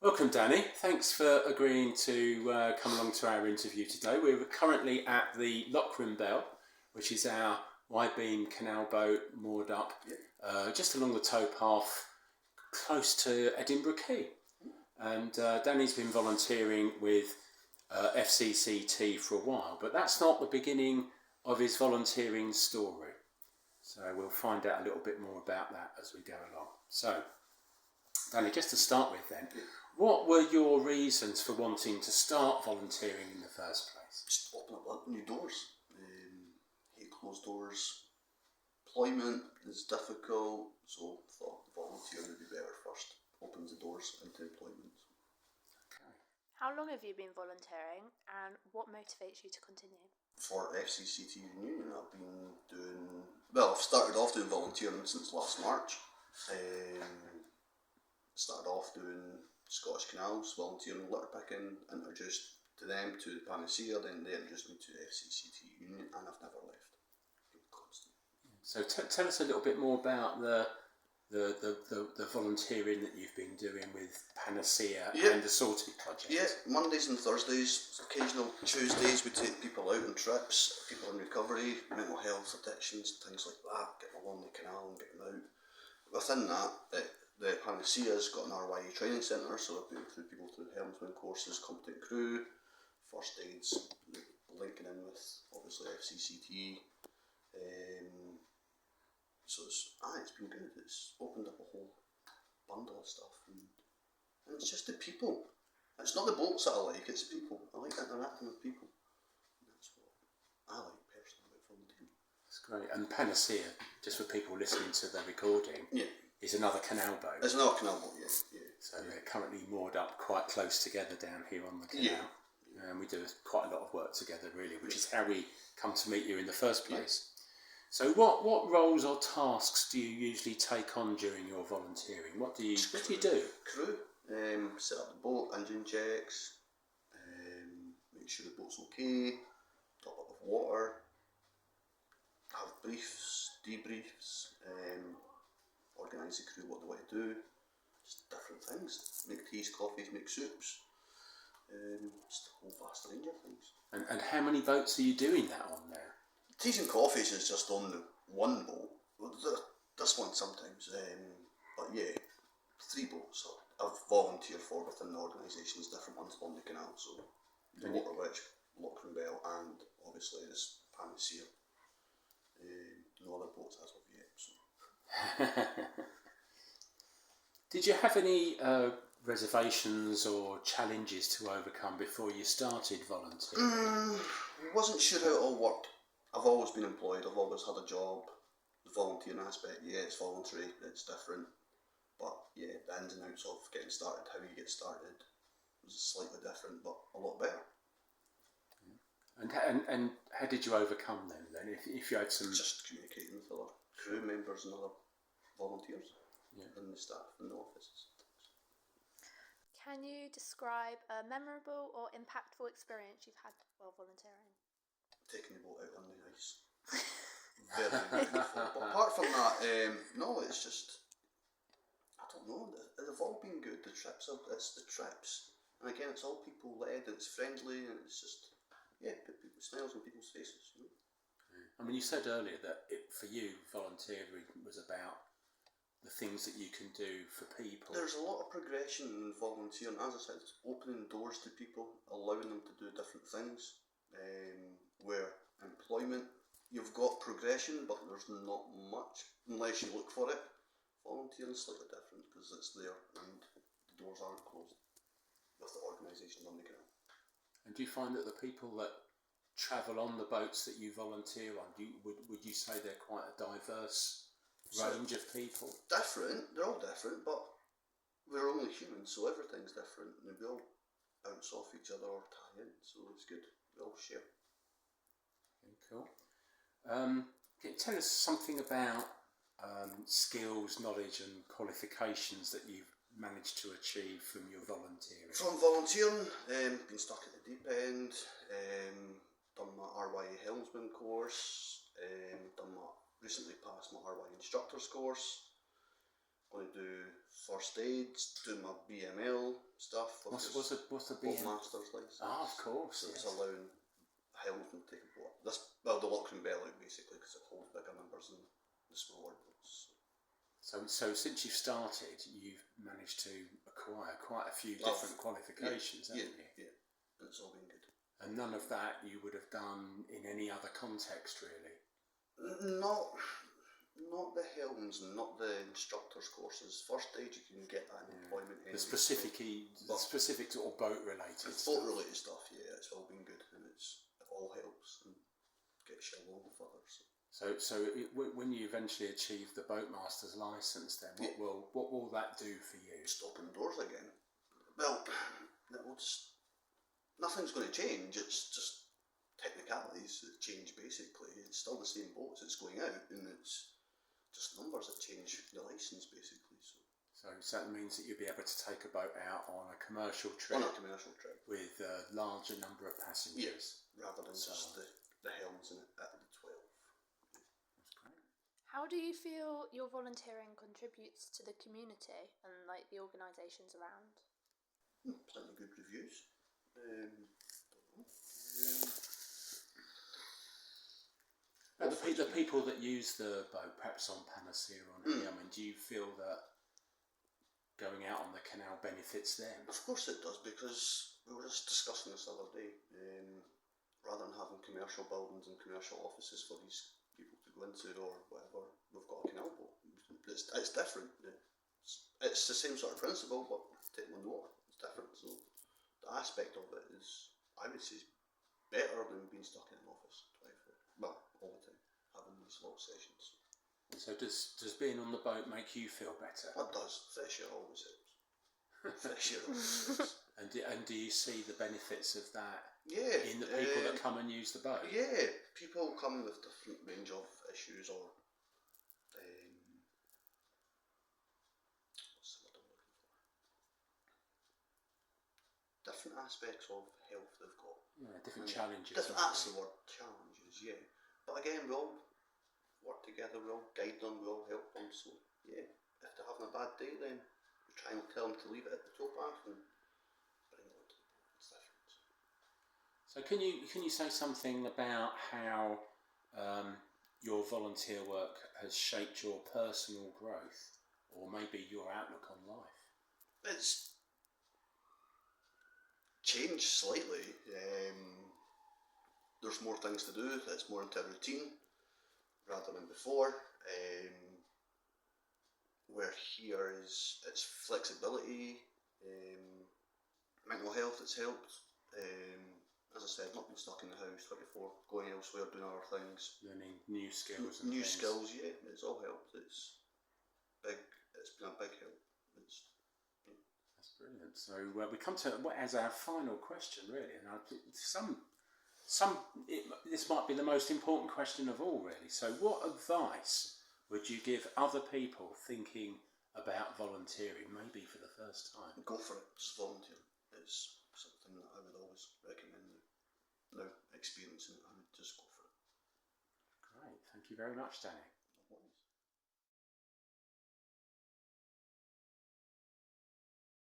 Welcome, Danny. Thanks for agreeing to come along to our interview today. We're currently at the Lochran Bell, which is our wide beam canal boat moored up just along the towpath close to Edinburgh Quay. And Danny's been volunteering with FCCT for a while, but that's not the beginning of his volunteering story. So we'll find out a little bit more about that as we go along. So, Danny, just to start with then, what were your reasons for wanting to start volunteering in the first place? Just open up new doors. Hate closed doors. Employment is difficult, so I thought volunteering would be better first. Opens the doors into employment. Okay. How long have you been volunteering and what motivates you to continue? For FCCT Union, I've been doing, I've started off doing volunteering since last March. Started off doing Scottish Canals, volunteering, litter picking, introduced to them to the Panacea, then they introduced me to FCCT Union, and I've never left. So tell us a little bit more about the volunteering that you've been doing with Panacea and the Sorted Project. Yeah, Mondays and Thursdays, occasional Tuesdays we take people out on trips, people in recovery, mental health addictions, things like that, get them along the canal and get them out. Within that, the Panacea's got an RYE training centre, so I've been through people through helmsman courses, competent crew, first aids, linking in with obviously FCCT. So it's been good. It's opened up a whole bundle of stuff, and it's just the people. It's not the boats that I like, it's the people. I like interacting with people. And that's what I like personally about volunteering. That's great. And Panacea, just for people listening to the recording, is another canal boat. It's another canal boat, yeah. So they're currently moored up quite close together down here on the canal. And we do quite a lot of work together, really, which is how we come to meet you in the first place. So what roles or tasks do you usually take on during your volunteering? What do you do? Crew, set up the boat, engine checks, make sure the boat's okay, top up with water, have briefs, debriefs, organise the crew what they want to do, just different things. Make teas, coffees, make soups, just a whole vast range of things. And how many boats are you doing that on there? Teas and coffees is just on the one boat. This one sometimes, but yeah, 3 boats I've volunteered for within the organisations, different ones on the canal. So the Waterwitch, Lochran Bell, and obviously this Panacea. No other boats as of yet. So. Did you have any reservations or challenges to overcome before you started volunteering? Wasn't sure how it all worked. I've always been employed, I've always had a job. The volunteering aspect, it's voluntary, it's different. But yeah, the ins and outs of getting started, how you get started, was slightly different, but a lot better. And how did you overcome them then? If you had some... Just communicating with other crew members and other volunteers and the staff in the offices. Can you describe a memorable or impactful experience you've had while volunteering? Taking the boat out on the ice. Very beautiful. But apart from that, no, it's just, I don't know, they've all been good. It's the trips. And again, it's all people led, it's friendly, and it's just, put smiles on people's faces. You know? I mean, you said earlier that for you, volunteering was about the things that you can do for people. There's a lot of progression in volunteering. As I said, it's opening doors to people, allowing them to do different things. Where employment, you've got progression, but there's not much unless you look for it. Volunteering is slightly different because it's there and the doors aren't closed with the organisation on the canal. And do you find that the people that travel on the boats that you volunteer on, would you say they're quite a diverse range of people? Different, they're all different, but we're only humans, so everything's different, and we all bounce off each other or tie in, so it's good. We all share. Okay, cool. Can you tell us something about skills, knowledge and qualifications that you've managed to achieve from your volunteering? From volunteering, been stuck at the deep end, done my RYE helmsman course, recently passed my RYE instructor's course, Going to do first aids, do my BML stuff. What's the Boat BM? Master's license. Ah, of course. So Yes. it's allowing helmsmen to take a boat. The Lochran Bell out basically, because it holds bigger numbers than the smaller boats. So since you've started, you've managed to acquire quite a few different qualifications, haven't you? Yeah, and it's all been good. And none of that you would have done in any other context, really. Not the helms and not the instructors courses. First aid you can get that in employment. The specific sort of boat related stuff. Boat related stuff, yeah, it's all been good and it all helps and gets you along further. When you eventually achieve the Boatmaster's license, then what will that do for you? Stopping doors again. Well, nothing's going to change. It's just technicalities that change basically. It's still the same boats that's going out, and it's just numbers that change the license basically. So that means that you'll be able to take a boat out on a commercial trip. On a commercial trip. With a larger number of passengers. Yes, rather than just the helms in it at the 12. That's great. How do you feel your volunteering contributes to the community and like the organisations around? Plenty good reviews. The people that use the boat, perhaps on Panacea or on here, I mean, do you feel that going out on the canal benefits them? Of course it does, because we were just discussing this the other day. Rather than having commercial buildings and commercial offices for these people to go into or whatever, we've got a canal boat. It's different. It's the same sort of principle, but taken on the water. It's different. So the aspect of it is, I would say, better than being stuck in an office 24. Well, all the time, having these little sessions. So does being on the boat make you feel better? It does. Fresh air always helps. Fresh air always helps. And do you see the benefits of that in the Yeah. people that come and use the boat? Yeah, people come with different range of issues or what's the word I'm looking for? Different aspects of health they've got. Yeah, different challenges. That's the word, challenges, yeah. But again, we all work together, we all guide them, we all help them. So yeah, if they're having a bad day, then we try and tell them to leave it at the towpath and bring it onto the boat. It's different. So can you say something about how your volunteer work has shaped your personal growth, or maybe your outlook on life? It's changed slightly. There's more things to do. It's more into a routine rather than before. Where here it's flexibility, mental health. It's helped. As I said, not being stuck in the house 24, going elsewhere, doing other things. Learning new skills. And New things. skills, yeah. It's all helped. It's big. It's been a big help. That's brilliant. So we come to what as our final question, really, and this might be the most important question of all, really. So, what advice would you give other people thinking about volunteering, maybe for the first time? Go for it. Just volunteer. It's something that I would always recommend. Now experiencing it, I would just go for it. Great. Thank you very much, Danny.